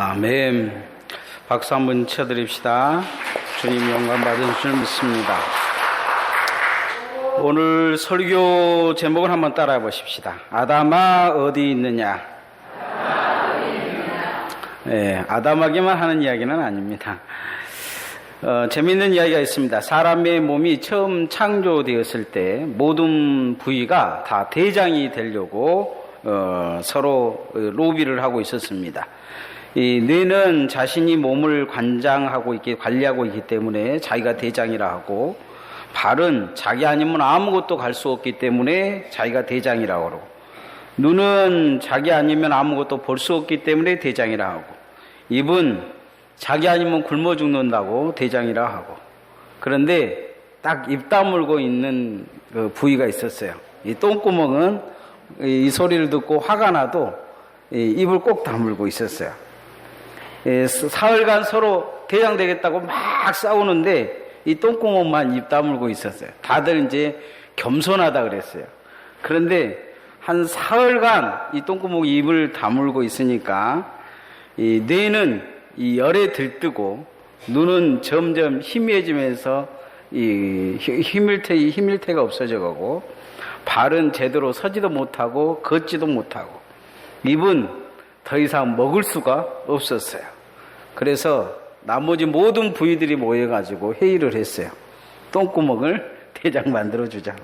아멘. 박수 한번 쳐드립시다. 주님 영광 받은 줄 믿습니다. 오늘 설교 제목을 한번 따라해 보십시다. 아담아 어디 있느냐? 네, 아담하게만 하는 이야기는 아닙니다. 재미있는 이야기가 있습니다. 사람의 몸이 처음 창조되었을 때 모든 부위가 다 대장이 되려고 서로 로비를 하고 있었습니다. 이 뇌는 자신이 몸을 관리하고 있기 때문에 자기가 대장이라 하고, 발은 자기 아니면 아무것도 갈 수 없기 때문에 자기가 대장이라고 하고, 눈은 자기 아니면 아무것도 볼 수 없기 때문에 대장이라 하고, 입은 자기 아니면 굶어 죽는다고 대장이라 하고. 그런데 딱 입 다물고 있는 그 부위가 있었어요. 이 똥구멍은 이 소리를 듣고 화가 나도 입을 꼭 다물고 있었어요. 사흘간 서로 대장 되겠다고 막 싸우는데 이 똥구멍만 입 다물고 있었어요. 다들 이제 겸손하다 그랬어요. 그런데 한 사흘간 이 똥구멍이 입을 다물고 있으니까 이 뇌는 이 열에 들뜨고, 눈은 점점 희미해지면서 이 희밀태가 없어져 가고, 발은 제대로 서지도 못하고 걷지도 못하고, 입은 더 이상 먹을 수가 없었어요. 그래서 나머지 모든 부위들이 모여가지고 회의를 했어요. 똥구멍을 대장 만들어주자.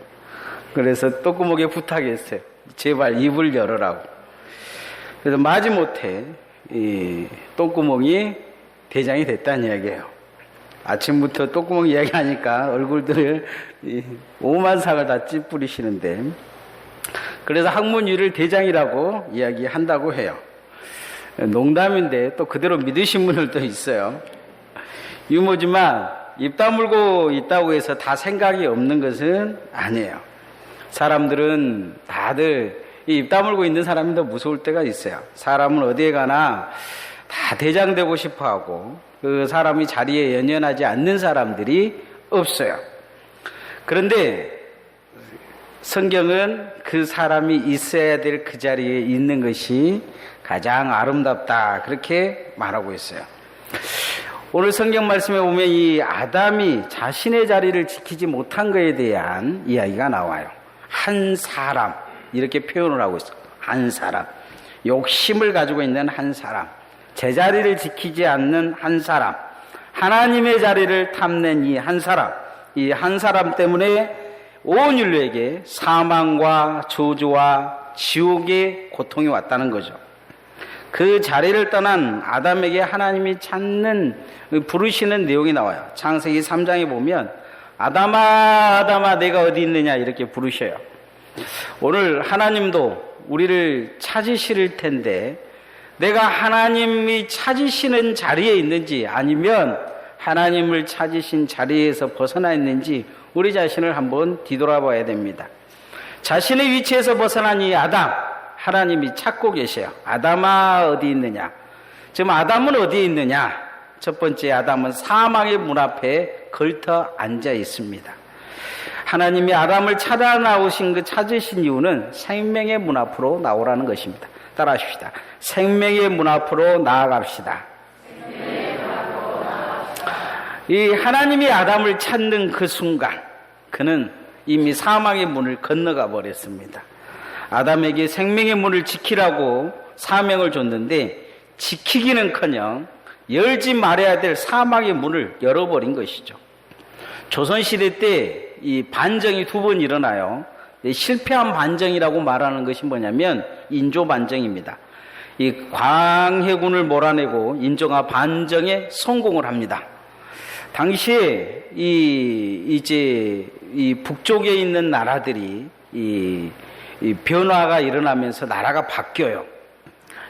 그래서 똥구멍에 부탁했어요. 제발 입을 열어라고. 그래서 마지못해 이 똥구멍이 대장이 됐다는 이야기예요. 아침부터 똥구멍 이야기하니까 얼굴들을 오만상을 다 찌푸리시는데, 그래서 학문위를 대장이라고 이야기한다고 해요. 농담인데 또 그대로 믿으신 분들도 있어요. 유머지만 입 다물고 있다고 해서 다 생각이 없는 것은 아니에요. 사람들은 다들 입 다물고 있는 사람이 더 무서울 때가 있어요. 사람은 어디에 가나 다 대장되고 싶어하고, 그 사람이 자리에 연연하지 않는 사람들이 없어요. 그런데 성경은 그 사람이 있어야 될 그 자리에 있는 것이 가장 아름답다, 그렇게 말하고 있어요. 오늘 성경 말씀에 보면 이 아담이 자신의 자리를 지키지 못한 것에 대한 이야기가 나와요. 한 사람, 이렇게 표현을 하고 있어요. 한 사람, 욕심을 가지고 있는 한 사람, 제자리를 지키지 않는 한 사람, 하나님의 자리를 탐낸 이 한 사람, 이 한 사람 때문에 온 인류에게 사망과 저주와 지옥의 고통이 왔다는 거죠. 그 자리를 떠난 아담에게 하나님이 부르시는 내용이 나와요. 창세기 3장에 보면 아담아 아담아 내가 어디 있느냐 이렇게 부르셔요. 오늘 하나님도 우리를 찾으실 텐데, 내가 하나님이 찾으시는 자리에 있는지 아니면 하나님을 찾으신 자리에서 벗어나 있는지 우리 자신을 한번 뒤돌아봐야 됩니다. 자신의 위치에서 벗어난 이 아담, 하나님이 찾고 계셔요. 아담아 어디 있느냐? 지금 아담은 어디에 있느냐? 첫 번째, 아담은 사망의 문 앞에 걸터 앉아 있습니다. 하나님이 아담을 찾으신 이유는 생명의 문 앞으로 나오라는 것입니다. 따라하십시다. 생명의 문 앞으로 나아갑시다. 이 하나님이 아담을 찾는 그 순간, 그는 이미 사망의 문을 건너가 버렸습니다. 아담에게 생명의 문을 지키라고 사명을 줬는데, 지키기는커녕 열지 말아야 될 사망의 문을 열어버린 것이죠. 조선시대 때 이 반정이 두 번 일어나요. 실패한 반정이라고 말하는 것이 뭐냐면 인조 반정입니다. 이 광해군을 몰아내고 인조가 반정에 성공을 합니다. 당시에 이제 북쪽에 있는 나라들이 이 변화가 일어나면서 나라가 바뀌어요.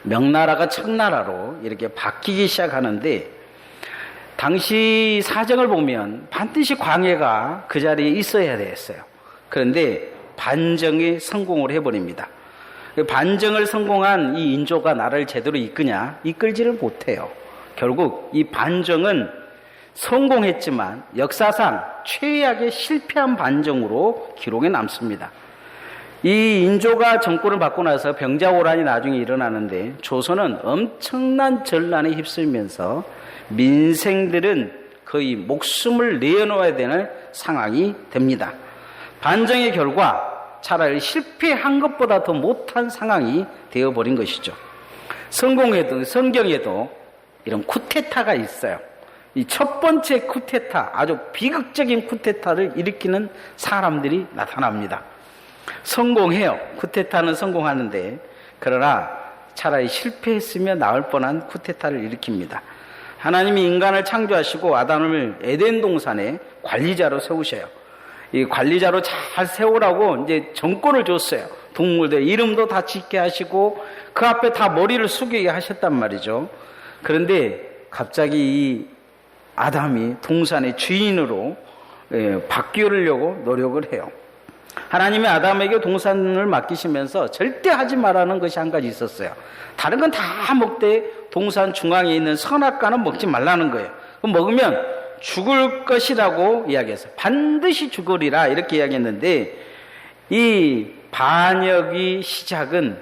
명나라가 청나라로 이렇게 바뀌기 시작하는데, 당시 사정을 보면 반드시 광해가 그 자리에 있어야 됐어요. 그런데 반정에 성공을 해버립니다. 반정을 성공한 이 인조가 나라를 제대로 이끄냐? 이끌지를 못해요. 결국 이 반정은 성공했지만 역사상 최악의 실패한 반정으로 기록에 남습니다. 이 인조가 정권을 받고 나서 병자호란이 나중에 일어나는데 조선은 엄청난 전란에 휩쓸면서 민생들은 거의 목숨을 내어놓아야 되는 상황이 됩니다. 반정의 결과 차라리 실패한 것보다 더 못한 상황이 되어버린 것이죠. 성경에도 이런 쿠데타가 있어요. 이 첫 번째 쿠데타, 아주 비극적인 쿠데타를 일으키는 사람들이 나타납니다. 성공해요. 쿠데타는 성공하는데, 그러나 차라리 실패했으면 나을 뻔한 쿠데타를 일으킵니다. 하나님이 인간을 창조하시고 아담을 에덴 동산에 관리자로 세우셔요. 이 관리자로 잘 세우라고 이제 정권을 줬어요. 동물들 이름도 다 짓게 하시고 그 앞에 다 머리를 숙이게 하셨단 말이죠. 그런데 갑자기 이 아담이 동산의 주인으로 바뀌려고 노력을 해요. 하나님이 아담에게 동산을 맡기시면서 절대 하지 말라는 것이 한 가지 있었어요. 다른 건 다 먹되 동산 중앙에 있는 선악과는 먹지 말라는 거예요. 그럼 먹으면 죽을 것이라고 이야기했어요. 반드시 죽으리라 이렇게 이야기했는데, 이 반역의 시작은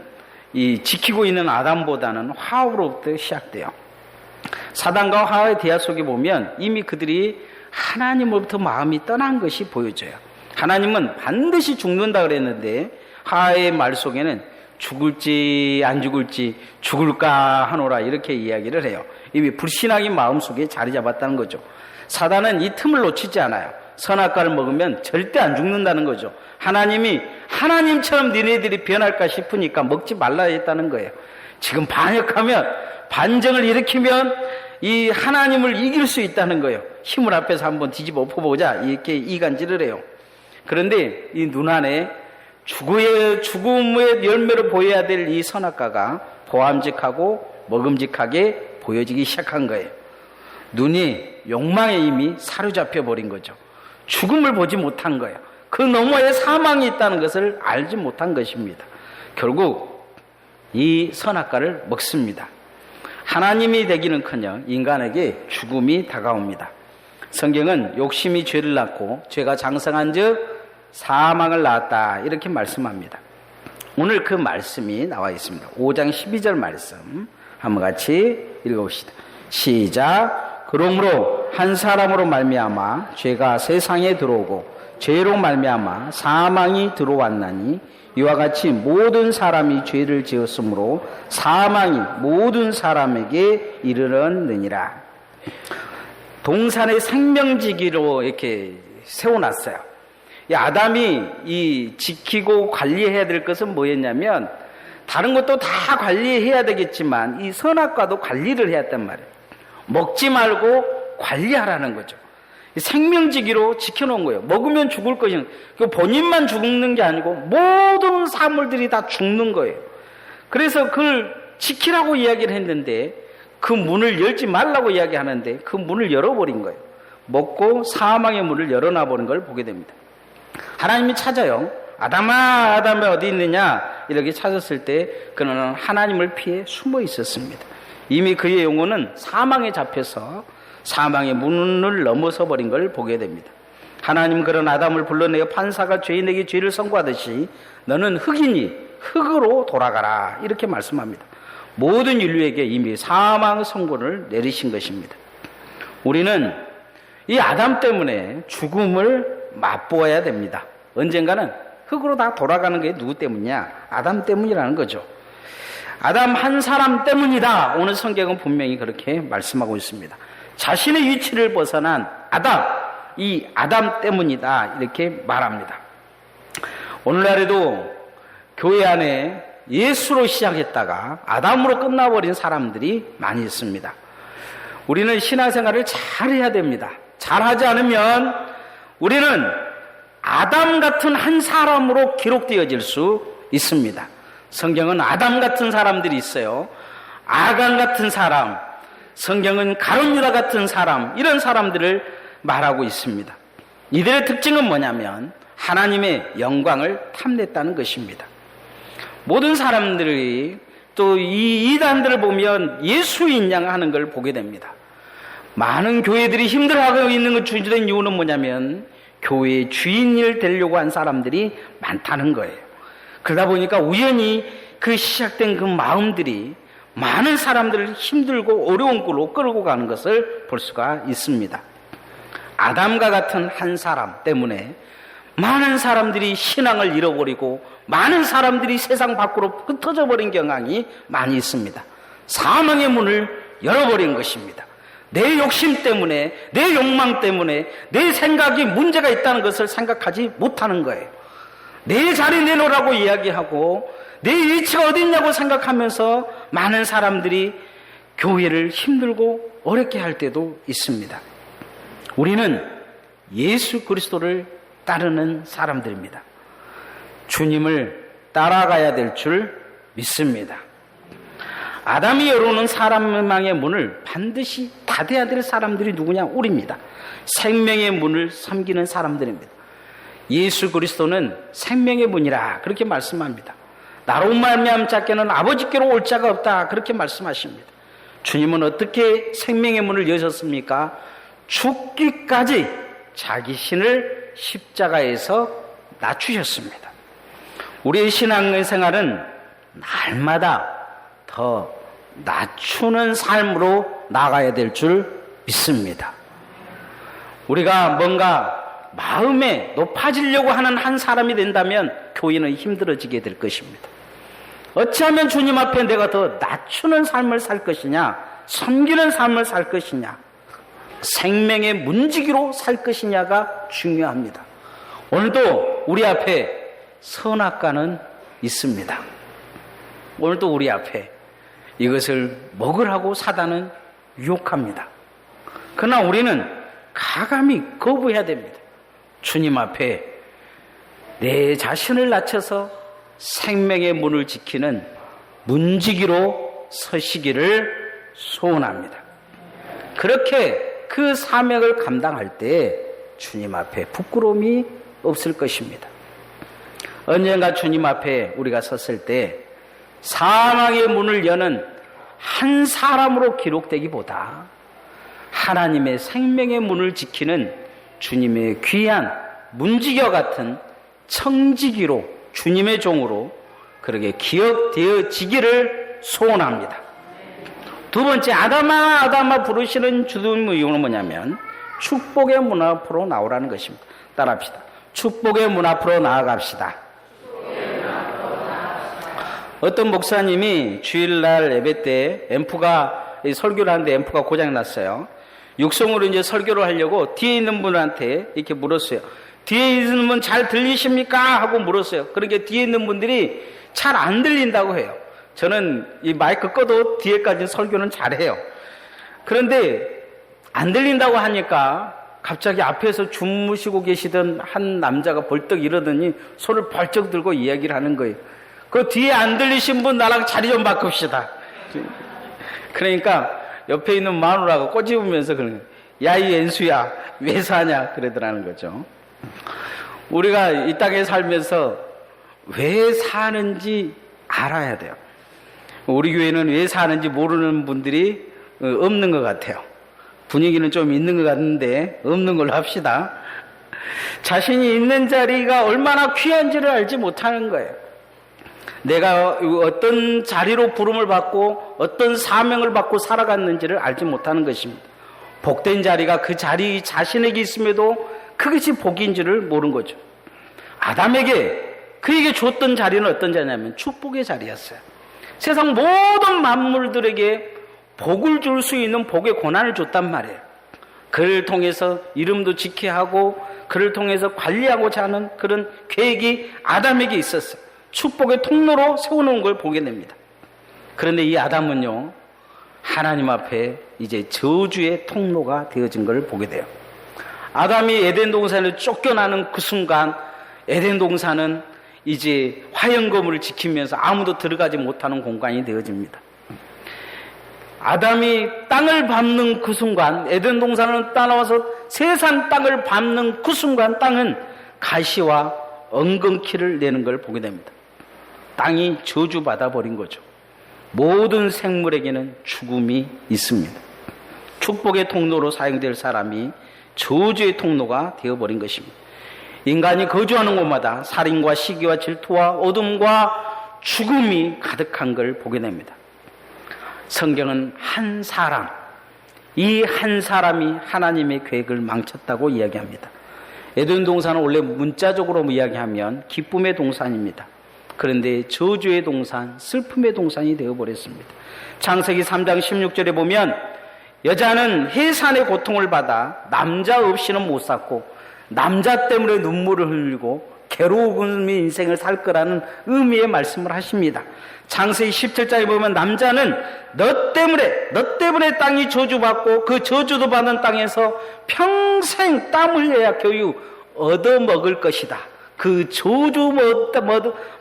이 지키고 있는 아담보다는 하와로부터 시작돼요. 사단과 하와의 대화 속에 보면 이미 그들이 하나님으로부터 마음이 떠난 것이 보여져요. 하나님은 반드시 죽는다 그랬는데 하와의 말 속에는 죽을지 안 죽을지 죽을까 하노라 이렇게 이야기를 해요. 이미 불신앙이 마음속에 자리 잡았다는 거죠. 사단은 이 틈을 놓치지 않아요. 선악과를 먹으면 절대 안 죽는다는 거죠. 하나님이 하나님처럼 니네들이 변할까 싶으니까 먹지 말라 했다는 거예요. 지금 반역하면, 반정을 일으키면 이 하나님을 이길 수 있다는 거예요. 힘을 앞에서 한번 뒤집어 엎어보자 이렇게 이간질을 해요. 그런데 이 눈 안에 죽음의 열매로 보여야 될 이 선악과가 보암직하고 먹음직하게 보여지기 시작한 거예요. 눈이 욕망에 이미 사로잡혀 버린 거죠. 죽음을 보지 못한 거예요. 그 너머에 사망이 있다는 것을 알지 못한 것입니다. 결국 이 선악과를 먹습니다. 하나님이 되기는커녕 인간에게 죽음이 다가옵니다. 성경은 욕심이 죄를 낳고 죄가 장성한즉 사망을 낳았다 이렇게 말씀합니다. 오늘 그 말씀이 나와 있습니다. 5장 12절 말씀 한번 같이 읽어봅시다. 시작. 그러므로 한 사람으로 말미암아 죄가 세상에 들어오고 죄로 말미암아 사망이 들어왔나니 이와 같이 모든 사람이 죄를 지었으므로 사망이 모든 사람에게 이르렀느니라. 동산의 생명지기로 이렇게 세워놨어요. 이 아담이 이 지키고 관리해야 될 것은 뭐였냐면, 다른 것도 다 관리해야 되겠지만 이 선악과도 관리를 해야 했단 말이에요. 먹지 말고 관리하라는 거죠. 생명지기로 지켜놓은 거예요. 먹으면 죽을 것이, 본인만 죽는 게 아니고 모든 사물들이 다 죽는 거예요. 그래서 그걸 지키라고 이야기를 했는데 그 문을 열지 말라고 이야기하는데 그 문을 열어버린 거예요. 먹고 사망의 문을 열어놔버린 걸 보게 됩니다. 하나님이 찾아요. 아담아, 아담이 어디 있느냐 이렇게 찾았을 때 그는 하나님을 피해 숨어 있었습니다. 이미 그의 영혼은 사망에 잡혀서 사망의 문을 넘어서 버린 걸 보게 됩니다. 하나님 그런 아담을 불러내어 판사가 죄인에게 죄를 선고하듯이 너는 흙이니 흙으로 돌아가라 이렇게 말씀합니다. 모든 인류에게 이미 사망 선고를 내리신 것입니다. 우리는 이 아담 때문에 죽음을 맛보아야 됩니다. 언젠가는 흙으로 다 돌아가는 게 누구 때문이냐? 아담 때문이라는 거죠. 아담 한 사람 때문이다. 오늘 성경은 분명히 그렇게 말씀하고 있습니다. 자신의 위치를 벗어난 아담, 이 아담 때문이다 이렇게 말합니다. 오늘날에도 교회 안에 예수로 시작했다가 아담으로 끝나버린 사람들이 많이 있습니다. 우리는 신앙생활을 잘해야 됩니다. 잘하지 않으면 우리는 아담 같은 한 사람으로 기록되어질 수 있습니다. 성경은 아담 같은 사람들이 있어요. 아간 같은 사람, 성경은 가룟 유다 같은 사람, 이런 사람들을 말하고 있습니다. 이들의 특징은 뭐냐면 하나님의 영광을 탐냈다는 것입니다. 모든 사람들이 또 이 이단들을 보면 예수인 양 하는 걸 보게 됩니다. 많은 교회들이 힘들어하고 있는 것 주된 이유는 뭐냐면 교회의 주인을 되려고 한 사람들이 많다는 거예요. 그러다 보니까 우연히 그 시작된 그 마음들이 많은 사람들을 힘들고 어려운 꼴로 끌고 가는 것을 볼 수가 있습니다. 아담과 같은 한 사람 때문에 많은 사람들이 신앙을 잃어버리고 많은 사람들이 세상 밖으로 흩어져 버린 경향이 많이 있습니다. 사망의 문을 열어버린 것입니다. 내 욕심 때문에, 내 욕망 때문에 내 생각이 문제가 있다는 것을 생각하지 못하는 거예요. 내 자리 내놓으라고 이야기하고 내 위치가 어디 있냐고 생각하면서 많은 사람들이 교회를 힘들고 어렵게 할 때도 있습니다. 우리는 예수 그리스도를 따르는 사람들입니다. 주님을 따라가야 될 줄 믿습니다. 아담이 열어놓은 사람망의 문을 반드시 닫아야 될 사람들이 누구냐? 우리입니다. 생명의 문을 섬기는 사람들입니다. 예수 그리스도는 생명의 문이라 그렇게 말씀합니다. 나로 말미암 자께는 아버지께로 올 자가 없다 그렇게 말씀하십니다. 주님은 어떻게 생명의 문을 여셨습니까? 죽기까지 자기 신을 십자가에서 낮추셨습니다. 우리의 신앙생활은 날마다 더 낮추는 삶으로 나가야 될 줄 믿습니다. 우리가 뭔가 마음에 높아지려고 하는 한 사람이 된다면 교회는 힘들어지게 될 것입니다. 어찌하면 주님 앞에 내가 더 낮추는 삶을 살 것이냐, 섬기는 삶을 살 것이냐, 생명의 문지기로 살 것이냐가 중요합니다. 오늘도 우리 앞에 선악과는 있습니다. 오늘도 우리 앞에 이것을 먹으라고 사단은 유혹합니다. 그러나 우리는 가감히 거부해야 됩니다. 주님 앞에 내 자신을 낮춰서 생명의 문을 지키는 문지기로 서시기를 소원합니다. 그렇게 그 사명을 감당할 때 주님 앞에 부끄러움이 없을 것입니다. 언젠가 주님 앞에 우리가 섰을 때 사망의 문을 여는 한 사람으로 기록되기보다 하나님의 생명의 문을 지키는 주님의 귀한 문지기와 같은 청지기로 주님의 종으로 그렇게 기억되어지기를 소원합니다. 두 번째, 아담아 아담아 부르시는 주둔 이유는 뭐냐면 축복의 문 앞으로 나오라는 것입니다. 따라합시다. 축복의 문 앞으로 나아갑시다. 어떤 목사님이 주일날 예배 때 설교를 하는데 앰프가 고장이 났어요. 육성으로 이제 설교를 하려고 뒤에 있는 분한테 이렇게 물었어요. 뒤에 있는 분 잘 들리십니까? 하고 물었어요. 그러니까 뒤에 있는 분들이 잘 안 들린다고 해요. 저는 이 마이크 꺼도 뒤에까지 설교는 잘해요. 그런데 안 들린다고 하니까 갑자기 앞에서 주무시고 계시던 한 남자가 벌떡 일어더니 손을 벌쩍 들고 이야기를 하는 거예요. 그 뒤에 안 들리신 분 나랑 자리 좀 바꿉시다. 그러니까 옆에 있는 마누라가 꼬집으면서 그러는 거예요. 야, 이 엔수야, 왜 사냐? 그러더라는 거죠. 우리가 이 땅에 살면서 왜 사는지 알아야 돼요. 우리 교회는 왜 사는지 모르는 분들이 없는 것 같아요. 분위기는 좀 있는 것 같은데 없는 걸로 합시다. 자신이 있는 자리가 얼마나 귀한지를 알지 못하는 거예요. 내가 어떤 자리로 부름을 받고 어떤 사명을 받고 살아갔는지를 알지 못하는 것입니다. 복된 자리가 그 자리 자신에게 있음에도 그것이 복인지를 모르는 거죠. 아담에게 그에게 줬던 자리는 어떤 자리냐면 축복의 자리였어요. 세상 모든 만물들에게 복을 줄 수 있는 복의 권한을 줬단 말이에요. 그를 통해서 이름도 지켜야 하고 그를 통해서 관리하고자 하는 그런 계획이 아담에게 있었어요. 축복의 통로로 세워놓은 걸 보게 됩니다. 그런데 이 아담은요, 하나님 앞에 이제 저주의 통로가 되어진 걸 보게 돼요. 아담이 에덴 동산을 쫓겨나는 그 순간 에덴 동산은 이제 화영거물을 지키면서 아무도 들어가지 못하는 공간이 되어집니다. 아담이 땅을 밟는 그 순간, 에덴 동산을 따라와서 세상 땅을 밟는 그 순간 땅은 가시와 엉겅퀴를 내는 걸 보게 됩니다. 땅이 저주받아 버린 거죠. 모든 생물에게는 죽음이 있습니다. 축복의 통로로 사용될 사람이 저주의 통로가 되어버린 것입니다. 인간이 거주하는 곳마다 살인과 시기와 질투와 어둠과 죽음이 가득한 걸 보게 됩니다. 성경은 한 사람, 이 한 사람이 하나님의 계획을 망쳤다고 이야기합니다. 에덴 동산은 원래 문자적으로 이야기하면 기쁨의 동산입니다. 그런데 저주의 동산, 슬픔의 동산이 되어버렸습니다. 창세기 3장 16절에 보면 여자는 해산의 고통을 받아 남자 없이는 못 살고 남자 때문에 눈물을 흘리고 괴로운 인생을 살 거라는 의미의 말씀을 하십니다. 창세기 17장에 보면 남자는 너 때문에 땅이 저주받고 그 저주도 받은 땅에서 평생 땀 흘려야 겨우 얻어먹을 것이다. 그 저주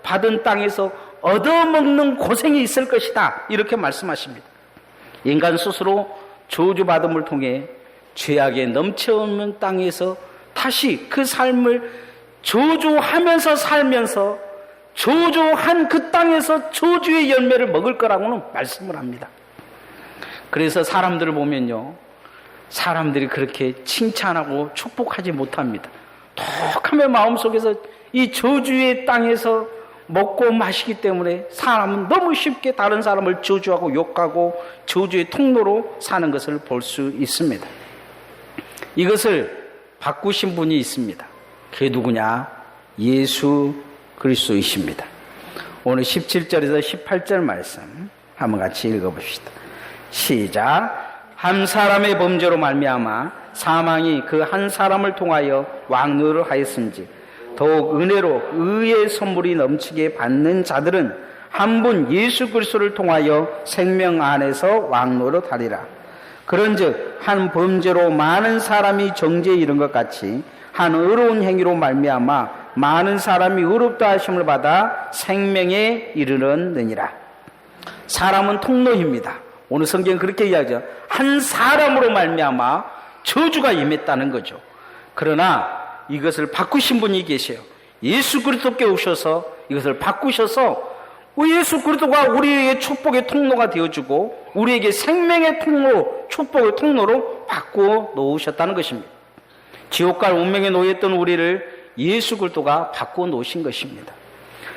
받은 땅에서 얻어먹는 고생이 있을 것이다. 이렇게 말씀하십니다. 인간 스스로 저주받음을 통해 죄악에 넘쳐오는 땅에서 다시 그 삶을 저주하면서 살면서 저주한 그 땅에서 저주의 열매를 먹을 거라고는 말씀을 합니다. 그래서 사람들을 보면요, 사람들이 그렇게 칭찬하고 축복하지 못합니다. 독하면 마음속에서 이 저주의 땅에서 먹고 마시기 때문에 사람은 너무 쉽게 다른 사람을 저주하고 욕하고 저주의 통로로 사는 것을 볼 수 있습니다. 이것을 바꾸신 분이 있습니다. 그게 누구냐? 예수 그리스도이십니다. 오늘 17절에서 18절 말씀 한번 같이 읽어봅시다. 시작. 한 사람의 범죄로 말미암아 사망이 그 한 사람을 통하여 왕노를 하였은지 더욱 은혜로 의의 선물이 넘치게 받는 자들은 한 분 예수 그리스도를 통하여 생명 안에서 왕노릇하리라. 그런즉 한 범죄로 많은 사람이 정죄에 이른 것 같이 한 의로운 행위로 말미암아 많은 사람이 의롭다 하심을 받아 생명에 이르렀느니라. 사람은 통로입니다. 오늘 성경은 그렇게 이야기하죠. 한 사람으로 말미암아 저주가 임했다는 거죠. 그러나 이것을 바꾸신 분이 계세요. 예수 그리스도께 오셔서 이것을 바꾸셔서 예수 그리스도가 우리에게 축복의 통로가 되어주고 우리에게 생명의 통로, 축복의 통로로 바꾸어 놓으셨다는 것입니다. 지옥과 운명에 놓였던 우리를 예수 그리스도가 바꾸어 놓으신 것입니다.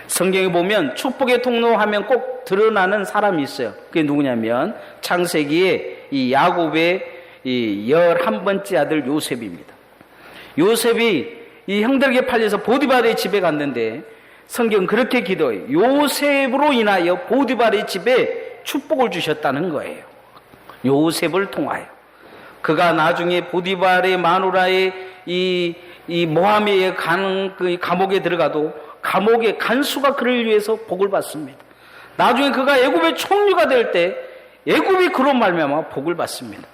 성경에 보면 축복의 통로 하면 꼭 드러나는 사람이 있어요. 그게 누구냐면 창세기에 이 야곱의 이 11번째 아들 요셉입니다. 요셉이 이 형들에게 팔려서 보디발의 집에 갔는데 성경은 그렇게 기도해요. 요셉으로 인하여 보디발의 집에 축복을 주셨다는 거예요. 요셉을 통하여. 그가 나중에 보디발의 마누라의 이 모함에 그 감옥에 들어가도 감옥의 간수가 그를 위해서 복을 받습니다. 나중에 그가 애굽의 총리가 될 때 애굽이 그로 말미암아 복을 받습니다.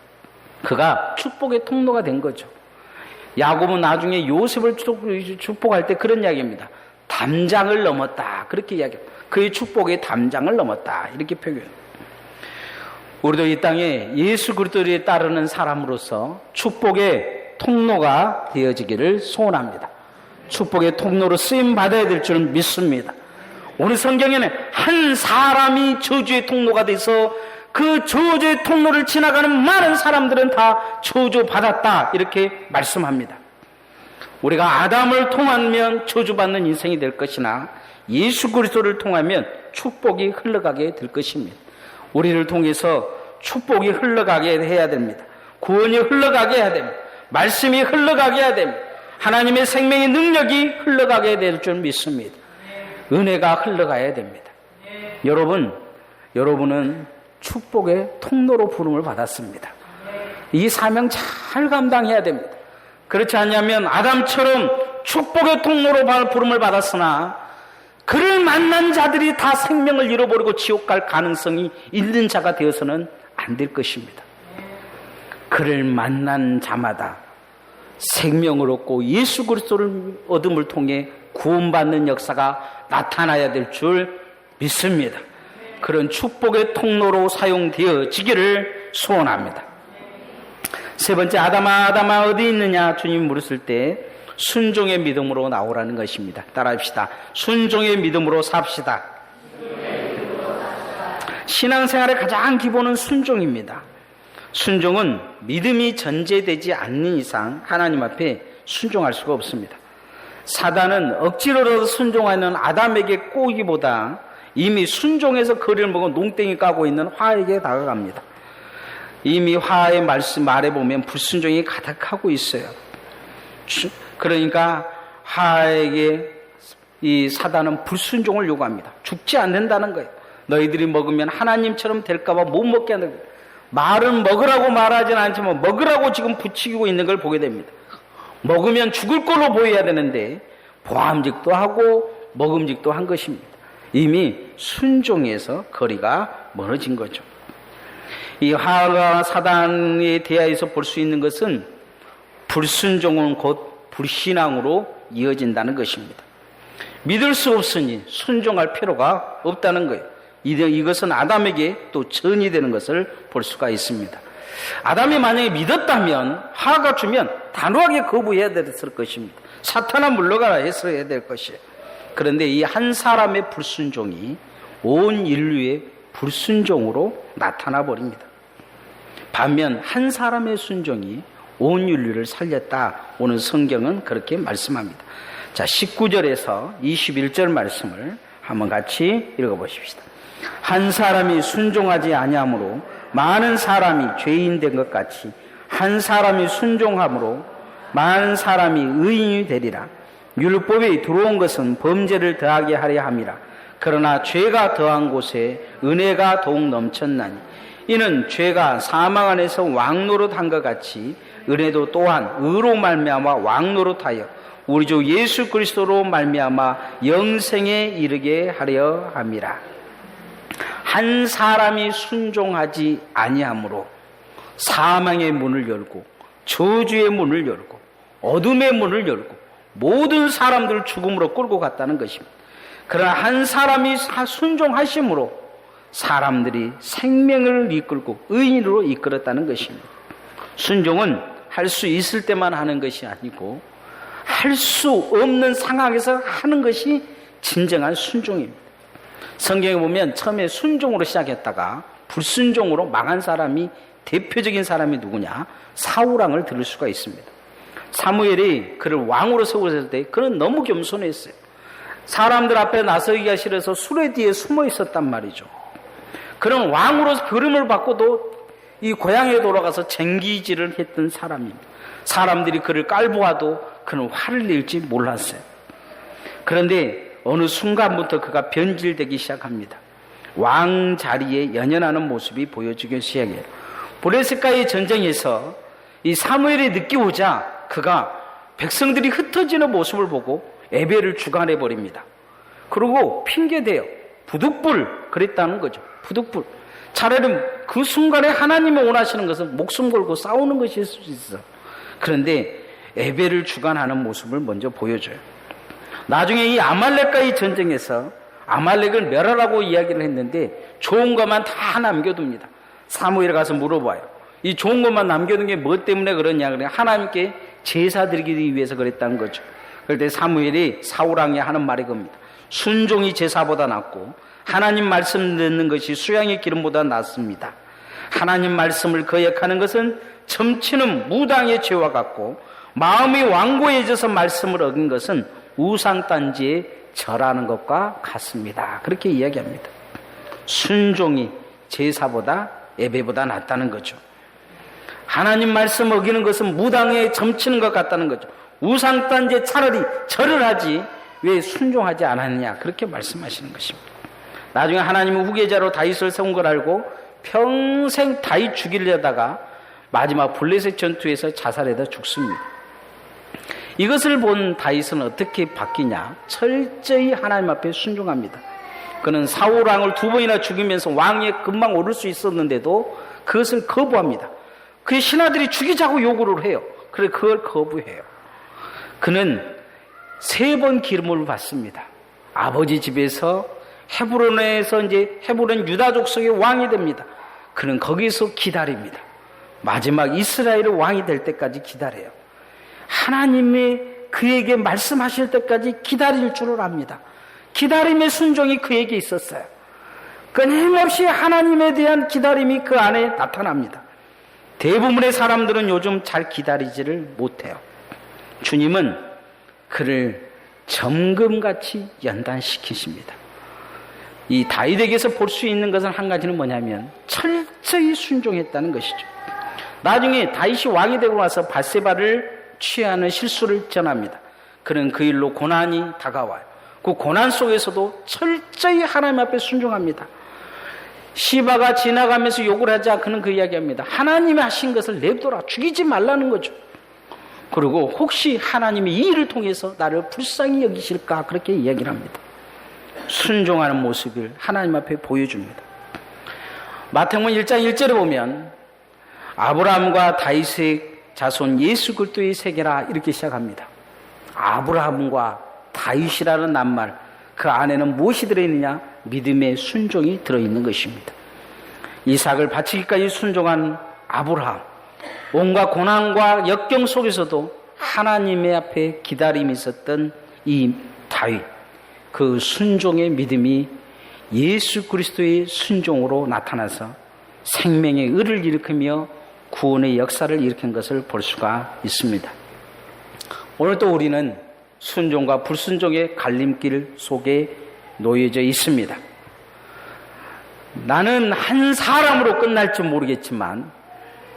그가 축복의 통로가 된 거죠. 야곱은 나중에 요셉을 축복할 때 그런 이야기입니다. 담장을 넘었다. 그렇게 이야기합니다. 그의 축복의 담장을 넘었다. 이렇게 표현해요. 우리도 이 땅에 예수 그리스도에 따르는 사람으로서 축복의 통로가 되어지기를 소원합니다. 축복의 통로로 쓰임 받아야 될 줄 믿습니다. 오늘 성경에는 한 사람이 저주의 통로가 돼서 그 저주의 통로를 지나가는 많은 사람들은 다 저주받았다 이렇게 말씀합니다. 우리가 아담을 통하면 저주받는 인생이 될 것이나 예수 그리스도를 통하면 축복이 흘러가게 될 것입니다. 우리를 통해서 축복이 흘러가게 해야 됩니다. 구원이 흘러가게 해야 됩니다. 말씀이 흘러가게 해야 됩니다. 하나님의 생명의 능력이 흘러가게 될 줄 믿습니다. 은혜가 흘러가야 됩니다. 여러분은 축복의 통로로 부름을 받았습니다. 이 사명 잘 감당해야 됩니다. 그렇지 않냐면 아담처럼 축복의 통로로 부름을 받았으나 그를 만난 자들이 다 생명을 잃어버리고 지옥 갈 가능성이 있는 자가 되어서는 안 될 것입니다. 그를 만난 자마다 생명을 얻고 예수 그리스도를 얻음을 통해 구원받는 역사가 나타나야 될 줄 믿습니다. 그런 축복의 통로로 사용되어지기를 소원합니다. 세 번째, 아담아 어디 있느냐 주님 물었을 때 순종의 믿음으로 나오라는 것입니다. 따라합시다. 순종의 믿음으로 삽시다. 신앙생활의 가장 기본은 순종입니다. 순종은 믿음이 전제되지 않는 이상 하나님 앞에 순종할 수가 없습니다. 사단은 억지로라도 순종하는 아담에게 꼬기보다 이미 순종해서 거리를 먹어 농땡이 까고 있는 화에게 다가갑니다. 이미 화의 말에 보면 불순종이 가득하고 있어요. 그러니까 화에게 이 사단은 불순종을 요구합니다. 죽지 않는다는 거예요. 너희들이 먹으면 하나님처럼 될까봐 못 먹게 하는 거예요. 말은 먹으라고 말하진 않지만 먹으라고 지금 부추기고 있는 걸 보게 됩니다. 먹으면 죽을 걸로 보여야 되는데 보암직도 하고 먹음직도 한 것입니다. 이미 순종에서 거리가 멀어진 거죠. 이 화가 사단에 대하여서 볼 수 있는 것은 불순종은 곧 불신앙으로 이어진다는 것입니다. 믿을 수 없으니 순종할 필요가 없다는 거예요. 이것은 아담에게 또 전이 되는 것을 볼 수가 있습니다. 아담이 만약에 믿었다면 화가 주면 단호하게 거부해야 됐을 것입니다. 사탄아 물러가라 해서 해야 될 것이에요. 그런데 이 한 사람의 불순종이 온 인류의 불순종으로 나타나 버립니다. 반면 한 사람의 순종이 온 인류를 살렸다. 오늘 성경은 그렇게 말씀합니다. 자, 19절에서 21절 말씀을 한번 같이 읽어보십시다. 한 사람이 순종하지 아니하므로 많은 사람이 죄인 된 것 같이 한 사람이 순종함으로 많은 사람이 의인이 되리라. 율법이 들어온 것은 범죄를 더하게 하려 함이라. 그러나 죄가 더한 곳에 은혜가 더욱 넘쳤나니 이는 죄가 사망 안에서 왕노릇한 것 같이 은혜도 또한 의로 말미암아 왕노릇하여 우리 주 예수 그리스도로 말미암아 영생에 이르게 하려 함이라. 한 사람이 순종하지 아니하므로 사망의 문을 열고 저주의 문을 열고 어둠의 문을 열고 모든 사람들을 죽음으로 끌고 갔다는 것입니다. 그러나 한 사람이 순종하심으로 사람들이 생명을 이끌고 의인으로 이끌었다는 것입니다. 순종은 할 수 있을 때만 하는 것이 아니고 할 수 없는 상황에서 하는 것이 진정한 순종입니다. 성경에 보면 처음에 순종으로 시작했다가 불순종으로 망한 사람이 대표적인 사람이 누구냐? 사울왕을 들을 수가 있습니다. 사무엘이 그를 왕으로 세웠을 때 그는 너무 겸손했어요. 사람들 앞에 나서기가 싫어서 수레 뒤에 숨어 있었단 말이죠. 그런 왕으로 부름을 받고도 이 고향에 돌아가서 쟁기질을 했던 사람입니다. 사람들이 그를 깔보아도 그는 화를 낼지 몰랐어요. 그런데 어느 순간부터 그가 변질되기 시작합니다. 왕 자리에 연연하는 모습이 보여지기 시작해요. 브레스가의 전쟁에서 이 사무엘이 늦게 오자 그가 백성들이 흩어지는 모습을 보고 예배를 주관해 버립니다. 그리고 핑계대요. 부득불 그랬다는 거죠. 부득불. 차라리 그 순간에 하나님이 원하시는 것은 목숨 걸고 싸우는 것일 수 있어. 그런데 예배를 주관하는 모습을 먼저 보여줘요. 나중에 이 아말렉과의 전쟁에서 아말렉을 멸하라고 이야기를 했는데 좋은 것만 다 남겨둡니다. 사무엘에 가서 물어봐요. 이 좋은 것만 남겨둔 게 뭐 때문에 그러냐? 그래 하나님께 제사 드리기 위해서 그랬다는 거죠. 그럴 때 사무엘이 사울왕이 하는 말이 겁니다. 순종이 제사보다 낫고 하나님 말씀 듣는 것이 수양의 기름보다 낫습니다. 하나님 말씀을 거역하는 것은 점치는 무당의 죄와 같고 마음이 완고해져서 말씀을 어긴 것은 우상단지에 절하는 것과 같습니다. 그렇게 이야기합니다. 순종이 제사보다 예배보다 낫다는 거죠. 하나님 말씀 어기는 것은 무당에 점치는 것 같다는 거죠. 우상단지에 차라리 절을 하지 왜 순종하지 않았느냐 그렇게 말씀하시는 것입니다. 나중에 하나님은 후계자로 다윗을 세운 걸 알고 평생 다윗 죽이려다가 마지막 블레셋 전투에서 자살해서 죽습니다. 이것을 본 다윗은 어떻게 바뀌냐? 철저히 하나님 앞에 순종합니다. 그는 사울왕을 2번이나 죽이면서 왕위에 금방 오를 수 있었는데도 그것을 거부합니다. 그의 신하들이 죽이자고 요구를 해요. 그래 그걸 거부해요. 그는 3번 기름을 받습니다. 아버지 집에서 헤브론에서 이제 헤브론 유다 족속의 왕이 됩니다. 그는 거기서 기다립니다. 마지막 이스라엘의 왕이 될 때까지 기다려요. 하나님이 그에게 말씀하실 때까지 기다릴 줄을 압니다. 기다림의 순종이 그에게 있었어요. 끊임없이 하나님에 대한 기다림이 그 안에 나타납니다. 대부분의 사람들은 요즘 잘 기다리지를 못해요. 주님은 그를 점금같이 연단시키십니다. 이 다윗에게서 볼 수 있는 것은 한 가지는 뭐냐면 철저히 순종했다는 것이죠. 나중에 다윗이 왕이 되고 나서 밧세바를 취하는 실수를 전합니다. 그는 그 일로 고난이 다가와요. 그 고난 속에서도 철저히 하나님 앞에 순종합니다. 시바가 지나가면서 욕을 하자 그는 그 이야기합니다. 하나님이 하신 것을 내버려둬라. 죽이지 말라는 거죠. 그리고 혹시 하나님이 이 일을 통해서 나를 불쌍히 여기실까 그렇게 이야기를 합니다. 순종하는 모습을 하나님 앞에 보여줍니다. 마태복음 1장 1절에 보면 아브라함과 다윗의 자손 예수 그리스도의 세계라 이렇게 시작합니다. 아브라함과 다윗이라는 낱말, 그 안에는 무엇이 들어있느냐? 믿음의 순종이 들어있는 것입니다. 이삭을 바치기까지 순종한 아브라함, 온갖 고난과 역경 속에서도 하나님의 앞에 기다림이 있었던 이 다윗, 그 순종의 믿음이 예수 그리스도의 순종으로 나타나서 생명의 의를 일으키며 구원의 역사를 일으킨 것을 볼 수가 있습니다. 오늘 또 우리는 순종과 불순종의 갈림길 속에 놓여져 있습니다. 나는 한 사람으로 끝날지 모르겠지만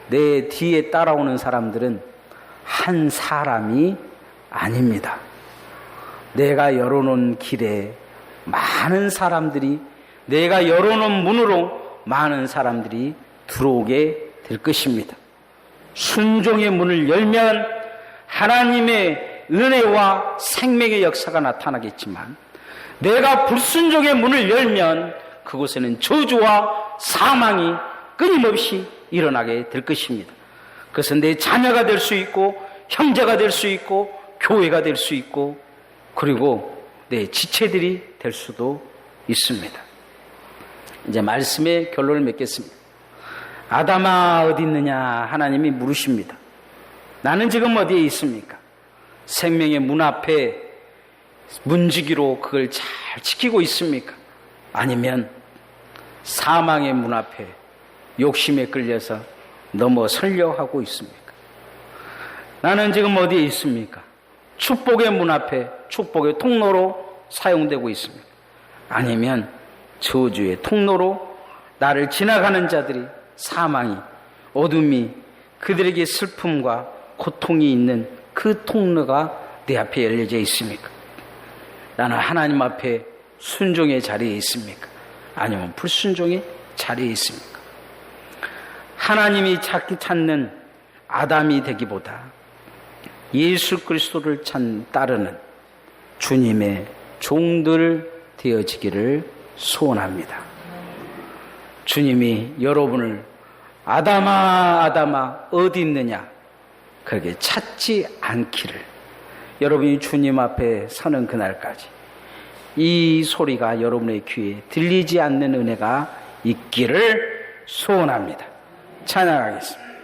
내 뒤에 따라오는 사람들은 한 사람이 아닙니다. 내가 열어놓은 길에 많은 사람들이, 내가 열어놓은 문으로 많은 사람들이 들어오게 될 것입니다. 순종의 문을 열면 하나님의 은혜와 생명의 역사가 나타나겠지만, 내가 불순종의 문을 열면 그곳에는 저주와 사망이 끊임없이 일어나게 될 것입니다. 그것은 내 자녀가 될 수 있고, 형제가 될 수 있고, 교회가 될 수 있고, 그리고 내 지체들이 될 수도 있습니다. 이제 말씀의 결론을 맺겠습니다. 아담아 어디 있느냐 하나님이 물으십니다. 나는 지금 어디에 있습니까? 생명의 문 앞에 문지기로 그걸 잘 지키고 있습니까? 아니면 사망의 문 앞에 욕심에 끌려서 넘어서려 하고 있습니까? 나는 지금 어디에 있습니까? 축복의 문 앞에 축복의 통로로 사용되고 있습니까? 아니면 저주의 통로로 나를 지나가는 자들이, 사망이, 어둠이, 그들에게 슬픔과 고통이 있는 그 통로가 내 앞에 열려져 있습니까? 나는 하나님 앞에 순종의 자리에 있습니까? 아니면 불순종의 자리에 있습니까? 하나님이 찾는 아담이 되기보다 예수 그리스도를 따르는 주님의 종들 되어지기를 소원합니다. 주님이 여러분을 아담아 아담아 어디 있느냐 그렇게 찾지 않기를, 여러분이 주님 앞에 서는 그날까지 이 소리가 여러분의 귀에 들리지 않는 은혜가 있기를 소원합니다. 찬양하겠습니다.